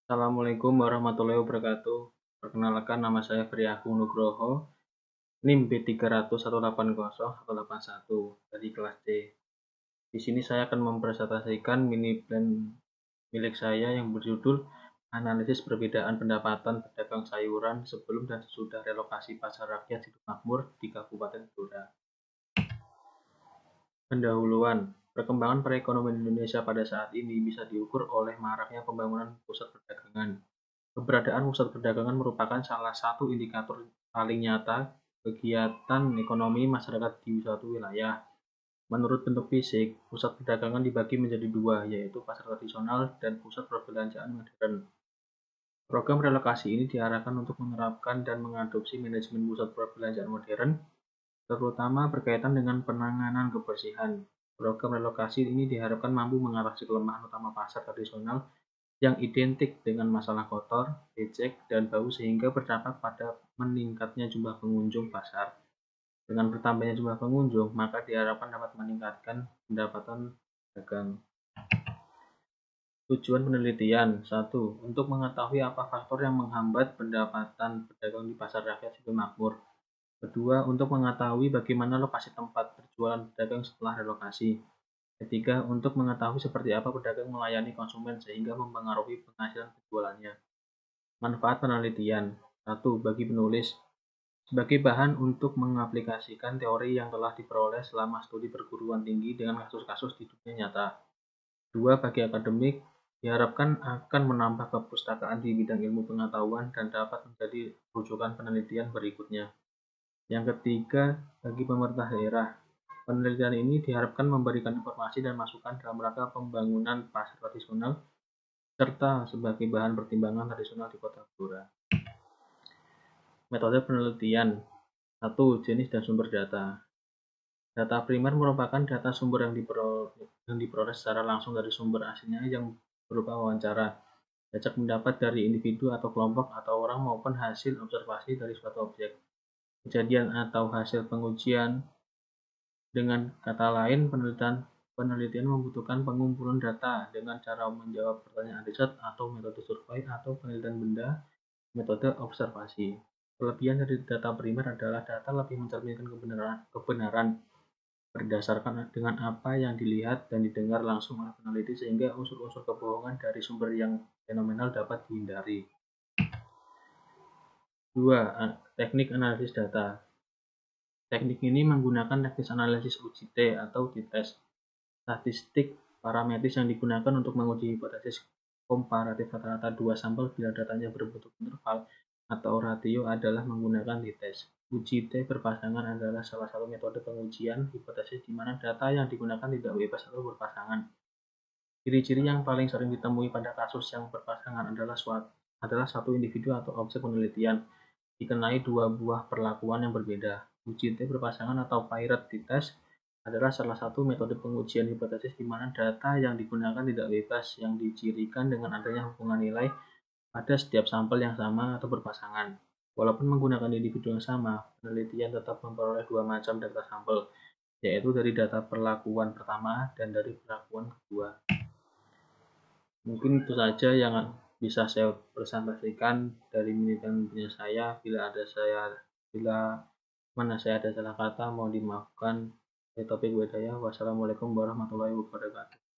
Assalamualaikum warahmatullahi wabarakatuh. Perkenalkan, nama saya Ferry Agung Nugroho, NIM B30180181 dari kelas D. Di sini saya akan mempresentasikan mini plan milik saya yang berjudul Analisis Perbedaan Pendapatan Pedagang Sayuran Sebelum dan Sesudah Relokasi Pasar Rakyat Hidup Makmur di Kabupaten Blora. Pendahuluan. Perkembangan perekonomian Indonesia pada saat ini bisa diukur oleh maraknya pembangunan pusat perdagangan. Keberadaan pusat perdagangan merupakan salah satu indikator paling nyata kegiatan ekonomi masyarakat di suatu wilayah. Menurut bentuk fisik, pusat perdagangan dibagi menjadi dua, yaitu pasar tradisional dan pusat perbelanjaan modern. Program relokasi ini diarahkan untuk menerapkan dan mengadopsi manajemen pusat perbelanjaan modern, terutama berkaitan dengan penanganan kebersihan. Program relokasi ini diharapkan mampu mengatasi kelemahan utama pasar tradisional yang identik dengan masalah kotor, becek, dan bau sehingga berdampak pada meningkatnya jumlah pengunjung pasar. Dengan bertambahnya jumlah pengunjung, maka diharapkan dapat meningkatkan pendapatan dagang. Tujuan penelitian 1. Untuk mengetahui apa faktor yang menghambat pendapatan pedagang di pasar rakyat sipil makmur. Kedua, untuk mengetahui bagaimana lokasi tempat berjualan pedagang setelah relokasi. Ketiga, untuk mengetahui seperti apa pedagang melayani konsumen sehingga mempengaruhi penghasilan penjualannya. Manfaat penelitian. 1. Bagi penulis, sebagai bahan untuk mengaplikasikan teori yang telah diperoleh selama studi perguruan tinggi dengan kasus-kasus di dunia nyata. 2. Bagi akademik, diharapkan akan menambah kepustakaan di bidang ilmu pengetahuan dan dapat menjadi rujukan penelitian berikutnya. Yang ketiga, bagi pemerintah daerah, penelitian ini diharapkan memberikan informasi dan masukan dalam rangka pembangunan pasar tradisional serta sebagai bahan pertimbangan tradisional di Kota Blora. Metode penelitian. 1. Jenis dan sumber data. Data primer merupakan data sumber yang diperoleh secara langsung dari sumber aslinya yang berupa wawancara, jajak pendapat dari individu atau kelompok atau orang maupun hasil observasi dari suatu objek, kejadian atau hasil pengujian. Dengan kata lain, penelitian membutuhkan pengumpulan data dengan cara menjawab pertanyaan riset atau metode survei atau penelitian benda, metode observasi. Kelebihan dari data primer adalah data lebih mencerminkan kebenaran berdasarkan dengan apa yang dilihat dan didengar langsung oleh peneliti sehingga unsur-unsur kebohongan dari sumber yang fenomenal dapat dihindari. 2. Teknik analisis data. Teknik ini menggunakan teknis analisis uji T atau t-test, statistik parametris yang digunakan untuk menguji hipotesis komparatif rata-rata dua sampel bila datanya berbentuk interval atau ratio adalah menggunakan t-test. Uji T berpasangan adalah salah satu metode pengujian hipotesis di mana data yang digunakan tidak bebas atau berpasangan. Ciri-ciri yang paling sering ditemui pada kasus yang berpasangan adalah satu individu atau objek penelitian dikenai dua buah perlakuan yang berbeda. Uji T berpasangan atau paired t-test adalah salah satu metode pengujian hipotesis di mana data yang digunakan tidak bebas yang dicirikan dengan adanya hubungan nilai pada setiap sampel yang sama atau berpasangan. Walaupun menggunakan individu yang sama, penelitian tetap memperoleh dua macam data sampel, yaitu dari data perlakuan pertama dan dari perlakuan kedua. Mungkin itu saja yang bisa saya presentasikan dari mini saya. Bila mana saya ada salah kata, mohon dimaafkan. Topik budaya. Wassalamualaikum warahmatullahi wabarakatuh.